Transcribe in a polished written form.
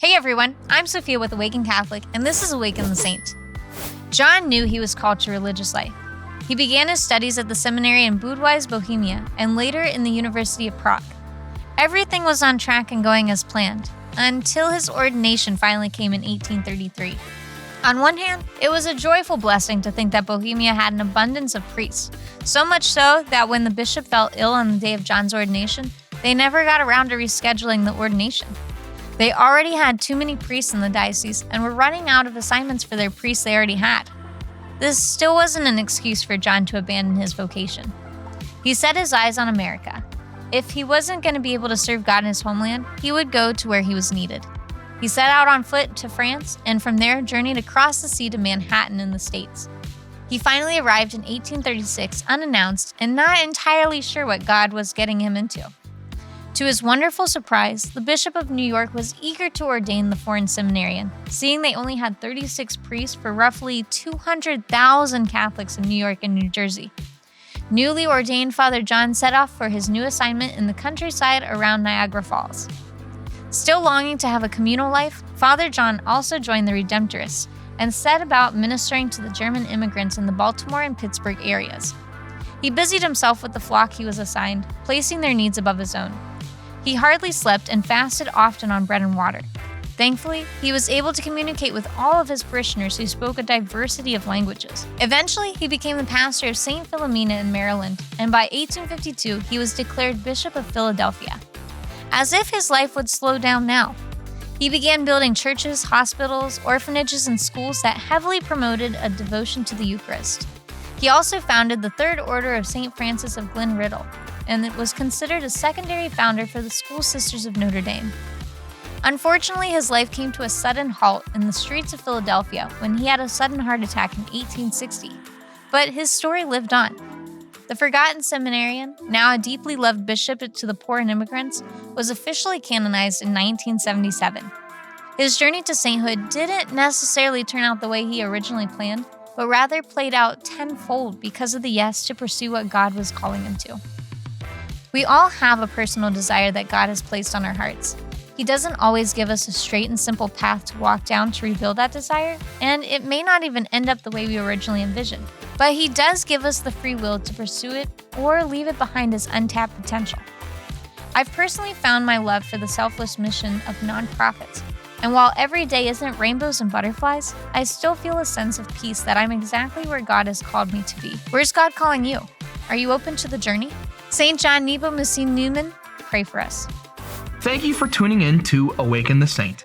Hey everyone, I'm Sophia with Awaken Catholic, and this is Awaken the Saint. John knew he was called to religious life. He began his studies at the Seminarian in Budweis, Bohemia, and later in the University of Prague. Everything was on track and going as planned, until his ordination finally came in 1833. On one hand, it was a joyful blessing to think that Bohemia had an abundance of priests, so much so that when the bishop fell ill on the day of John's ordination, they never got around to rescheduling the ordination. They already had too many priests in the diocese and were running out of assignments for their priests they already had. This still wasn't an excuse for John to abandon his vocation. He set his eyes on America. If he wasn't going to be able to serve God in his homeland, he would go to where he was needed. He set out on foot to France and from there journeyed across the sea to Manhattan in the States. He finally arrived in 1836 unannounced and not entirely sure what God was getting him into. To his wonderful surprise, the Bishop of New York was eager to ordain the foreign seminarian, seeing they only had 36 priests for roughly 200,000 Catholics in New York and New Jersey. Newly ordained Father John set off for his new assignment in the countryside around Niagara Falls. Still longing to have a communal life, Father John also joined the Redemptorists and set about ministering to the German immigrants in the Baltimore and Pittsburgh areas. He busied himself with the flock he was assigned, placing their needs above his own. He hardly slept and fasted often on bread and water. Thankfully, he was able to communicate with all of his parishioners who spoke a diversity of languages. Eventually, he became the pastor of St. Philomena in Maryland, and by 1852, he was declared Bishop of Philadelphia. As if his life would slow down now. He began building churches, hospitals, orphanages, and schools that heavily promoted a devotion to the Eucharist. He also founded the Third Order of St. Francis of Glenriddle, and it was considered a secondary founder for the School Sisters of Notre Dame. Unfortunately, his life came to a sudden halt in the streets of Philadelphia when he had a sudden heart attack in 1860. But his story lived on. The forgotten seminarian, now a deeply loved bishop to the poor and immigrants, was officially canonized in 1977. His journey to sainthood didn't necessarily turn out the way he originally planned, but rather played out tenfold because of the yes to pursue what God was calling him to. We all have a personal desire that God has placed on our hearts. He doesn't always give us a straight and simple path to walk down to reveal that desire, and it may not even end up the way we originally envisioned. But He does give us the free will to pursue it or leave it behind as untapped potential. I've personally found my love for the selfless mission of nonprofits, and while every day isn't rainbows and butterflies, I still feel a sense of peace that I'm exactly where God has called me to be. Where's God calling you? Are you open to the journey? St. John Nepomucene Neumann, pray for us. Thank you for tuning in to Awaken the Saint.